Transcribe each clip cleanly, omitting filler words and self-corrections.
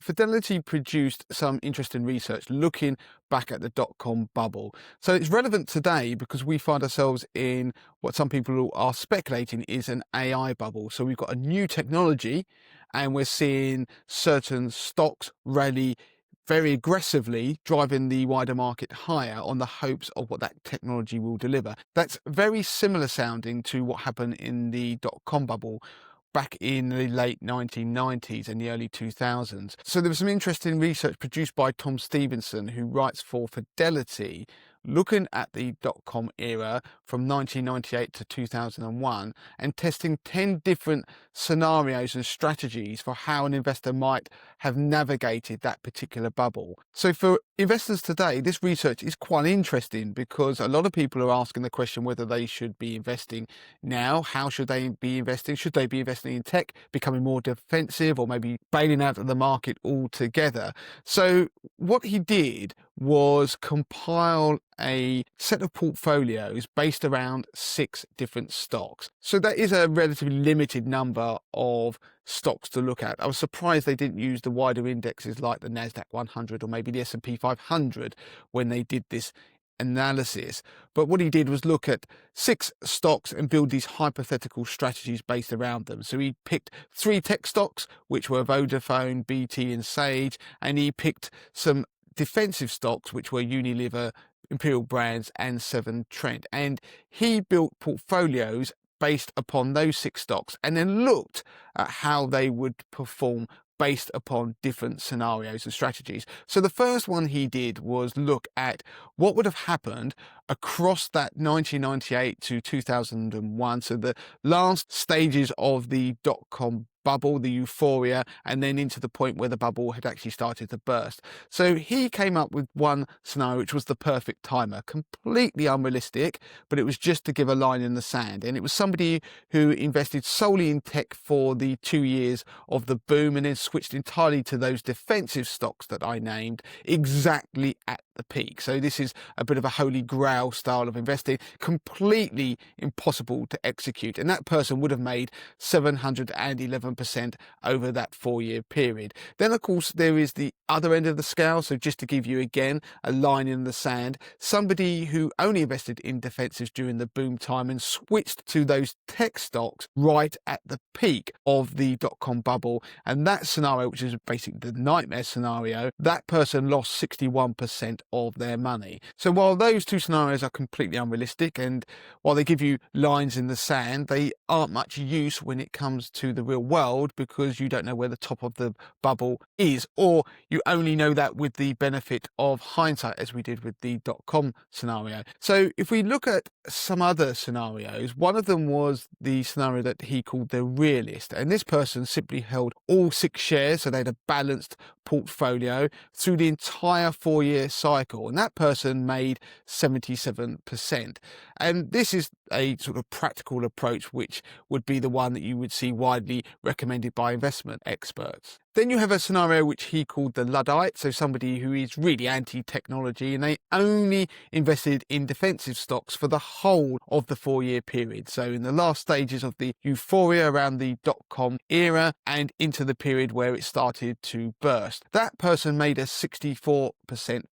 Fidelity produced some interesting research looking back at the dot-com bubble. So it's relevant today because we find ourselves in what some people are speculating is an AI bubble. So we've got a new technology and we're seeing certain stocks rally very aggressively, driving the wider market higher on the hopes of what that technology will deliver. That's very similar sounding to what happened in the dot-com bubble back in the late 1990s and the early 2000s. So there was some interesting research produced by Tom Stevenson, who writes for Fidelity, looking at the dot-com era from 1998 to 2001 and testing 10 different scenarios and strategies for how an investor might have navigated that particular bubble. So for investors today, this research is quite interesting because a lot of people are asking the question whether they should be investing now. How should they be investing? Should they be investing in tech, becoming more defensive, or maybe bailing out of the market altogether? So what he did was compile a set of portfolios based around 6 different stocks. So that is a relatively limited number of stocks to look at. I was surprised they didn't use the wider indexes like the NASDAQ 100 or maybe the S&P 500 when they did this analysis. But what he did was look at 6 stocks and build these hypothetical strategies based around them. So he picked 3 tech stocks, which were Vodafone, BT and Sage, and he picked some defensive stocks, which were Unilever, Imperial Brands and Severn Trent. And he built portfolios based upon those 6 stocks and then looked at how they would perform based upon different scenarios and strategies. So the first one he did was look at what would have happened across that 1998 to 2001, so the last stages of the dot-com bubble, the euphoria, and then into the point where the bubble had actually started to burst. So he came up with one scenario which was the perfect timer, completely unrealistic, but it was just to give a line in the sand. And it was somebody who invested solely in tech for the 2 years of the boom and then switched entirely to those defensive stocks that I named exactly at the peak. So this is a bit of a holy grail style of investing, completely impossible to execute. And that person would have made 711% over that 4-year period. Then, of course, there is the other end of the scale. So just to give you again a line in the sand, somebody who only invested in defensives during the boom time and switched to those tech stocks right at the peak of the dot-com bubble. And that scenario, which is basically the nightmare scenario, that person lost 61% of their money. So while those 2 scenarios are completely unrealistic, and while they give you lines in the sand, they aren't much use when it comes to the real world because you don't know where the top of the bubble is, or you only know that with the benefit of hindsight, as we did with the dot-com scenario. So if we look at some other scenarios, one of them was the scenario that he called the realist, and this person simply held all 6 shares, so they had a balanced portfolio through the entire 4-year cycle, and that person made 77%. And this is a sort of practical approach which would be the one that you would see widely recommended by investment experts. Then you have a scenario which he called the Luddite, so somebody who is really anti-technology, and they only invested in defensive stocks for the whole of the 4-year period. So in the last stages of the euphoria around the dot-com era and into the period where it started to burst. That person made a 64%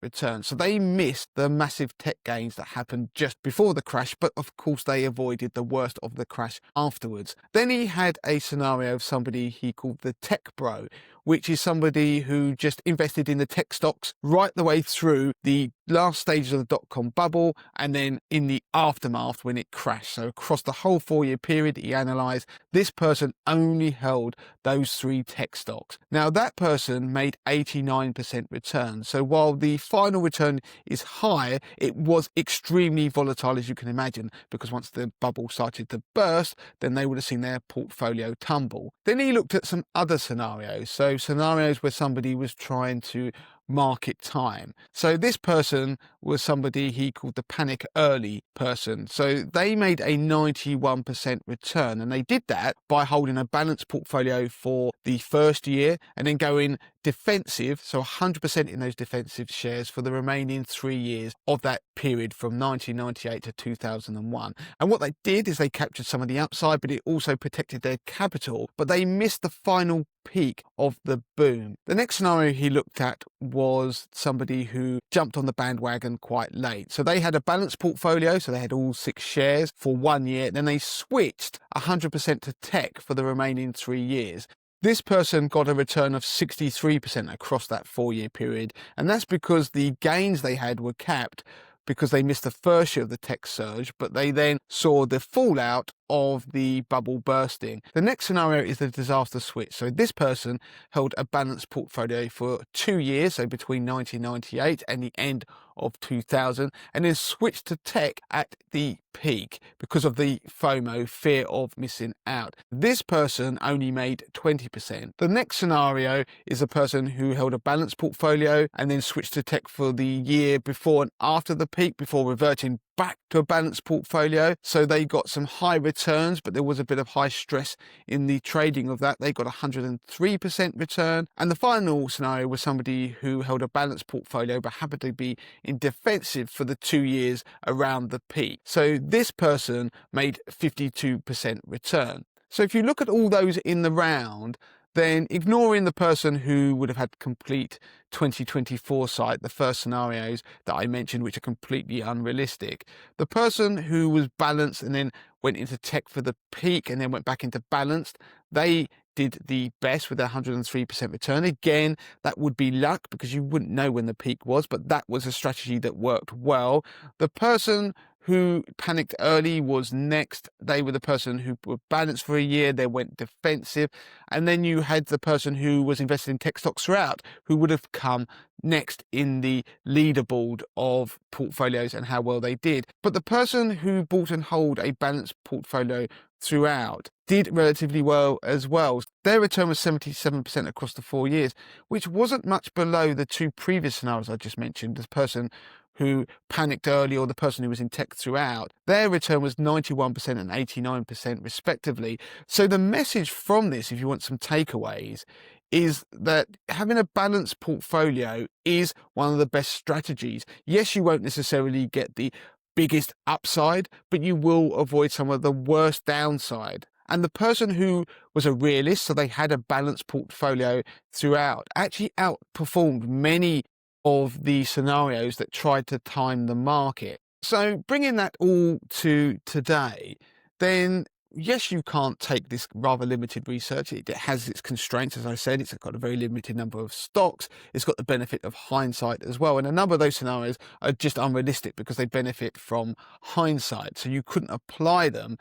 return. So they missed the massive tech gains that happened just before the crash, but of course they avoided the worst of the crash afterwards. Then he had a scenario of somebody he called the tech bro, which is somebody who just invested in the tech stocks right the way through the last stages of the dot-com bubble and then in the aftermath when it crashed. So across the whole 4-year period he analysed, this person only held those 3 tech stocks. Now that person made 89% return. So while the final return is high, it was extremely volatile, as you can imagine, because once the bubble started to burst, then they would have seen their portfolio tumble. Then he looked at some other scenarios. So scenarios where somebody was trying to market time. So this person was somebody he called the panic early person. So they made a 91% return, and they did that by holding a balanced portfolio for the first year and then going defensive, so 100% in those defensive shares for the remaining 3 years of that period from 1998 to 2001. And what they did is they captured some of the upside, but it also protected their capital, but they missed the final peak of the boom. The next scenario he looked at was somebody who jumped on the bandwagon quite late. So they had a balanced portfolio, so they had all 6 shares for 1 year, then they switched 100% to tech for the remaining 3 years. This person got a return of 63% across that 4-year period, and that's because the gains they had were capped because they missed the first year of the tech surge, but they then saw the fallout of the bubble bursting. The next scenario is the disaster switch. So this person held a balanced portfolio for 2 years, so between 1998 and the end of 2000, and then switched to tech at the peak because of the FOMO, fear of missing out. This person only made 20%. The next scenario is a person who held a balanced portfolio and then switched to tech for the year before and after the peak before reverting back to a balanced portfolio. So they got some high returns, but there was a bit of high stress in the trading of that. They got 103% return. And the final scenario was somebody who held a balanced portfolio but happened to be in defensive for the 2 years around the peak. So this person made 52% return. So if you look at all those in the round, then ignoring the person who would have had complete 2020 foresight, the first scenarios that I mentioned, which are completely unrealistic, the person who was balanced and then went into tech for the peak and then went back into balanced, they did the best with 103% return. Again, that would be luck because you wouldn't know when the peak was, but that was a strategy that worked well. The person who panicked early was next. They were the person who were balanced for a year, they went defensive. And then you had the person who was invested in tech stocks throughout, who would have come next in the leaderboard of portfolios and how well they did. But the person who bought and hold a balanced portfolio throughout did relatively well as well. Their return was 77% across the 4 years, which wasn't much below the 2 previous scenarios I just mentioned. The person who panicked early or the person who was in tech throughout, their return was 91% and 89% respectively. So the message from this, if you want some takeaways, is that having a balanced portfolio is one of the best strategies. Yes, you won't necessarily get the biggest upside, but you will avoid some of the worst downside. And the person who was a realist, so they had a balanced portfolio throughout, actually outperformed many of the scenarios that tried to time the market. So bringing that all to today, then yes, you can't take this rather limited research. It has its constraints, as I said. It's got a very limited number of stocks. It's got the benefit of hindsight as well. And a number of those scenarios are just unrealistic because they benefit from hindsight. So you couldn't apply them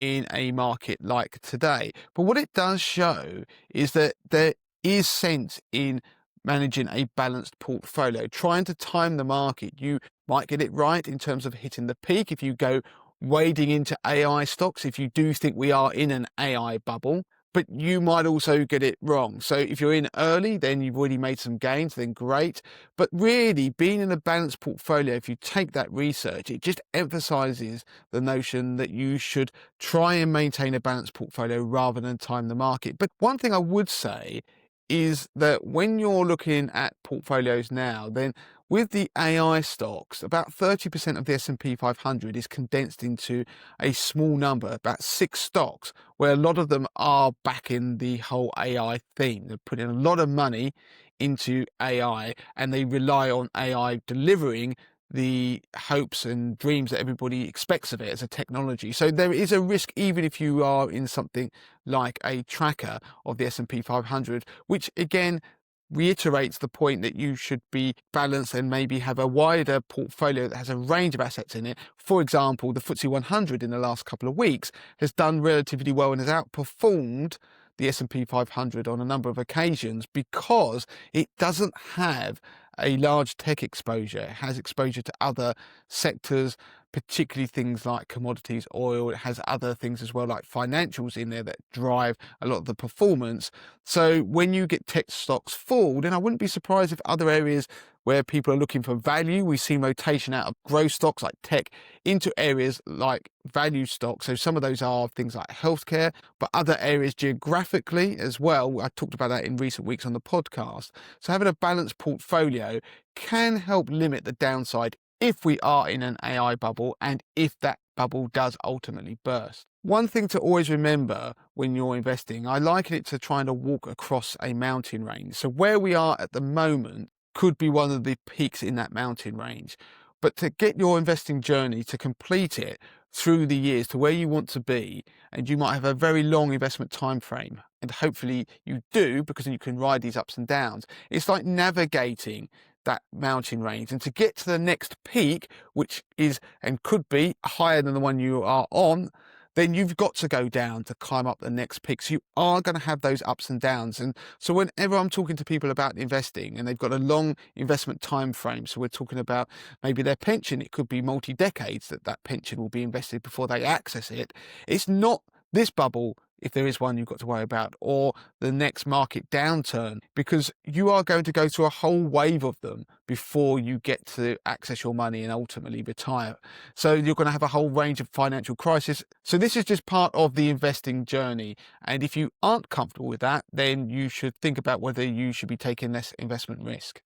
in a market like today. But what it does show is that there is sense in managing a balanced portfolio, trying to time the market. You might get it right in terms of hitting the peak if you go wading into AI stocks, if you do think we are in an AI bubble, but you might also get it wrong. So if you're in early, then you've already made some gains, then great. But really, being in a balanced portfolio, if you take that research, it just emphasizes the notion that you should try and maintain a balanced portfolio rather than time the market. But one thing I would say is that when you're looking at portfolios now, then with the AI stocks, about 30% of the S&P 500 is condensed into a small number, about 6 stocks, where a lot of them are backing the whole AI theme. They're putting a lot of money into AI and they rely on AI delivering the hopes and dreams that everybody expects of it as a technology. So there is a risk, even if you are in something like a tracker of the S&P 500, which again reiterates the point that you should be balanced and maybe have a wider portfolio that has a range of assets in it. For example, the FTSE 100 in the last couple of weeks has done relatively well and has outperformed the S&P 500 on a number of occasions because it doesn't have a large tech exposure. It has exposure to other sectors, particularly things like commodities, oil. It has other things as well, like financials in there that drive a lot of the performance. So when you get tech stocks fall, then I wouldn't be surprised if other areas where people are looking for value, we see rotation out of growth stocks like tech into areas like value stocks. So some of those are things like healthcare, but other areas geographically as well. I talked about that in recent weeks on the podcast. So having a balanced portfolio can help limit the downside if we are in an AI bubble and if that bubble does ultimately burst. One thing to always remember when you're investing, I liken it to trying to walk across a mountain range. So where we are at the moment could be one of the peaks in that mountain range. But to get your investing journey, to complete it through the years to where you want to be, and you might have a very long investment time frame, and hopefully you do, because then you can ride these ups and downs. It's like navigating that mountain range, and to get to the next peak, which is and could be higher than the one you are on, then you've got to go down to climb up the next peak. So you are going to have those ups and downs. And so whenever I'm talking to people about investing and they've got a long investment time frame, so we're talking about maybe their pension, it could be multi-decades that pension will be invested before they access it. It's not this bubble, if there is one you've got to worry about, or the next market downturn, because you are going to go through a whole wave of them before you get to access your money and ultimately retire. So you're going to have a whole range of financial crises. So this is just part of the investing journey. And if you aren't comfortable with that, then you should think about whether you should be taking less investment risk.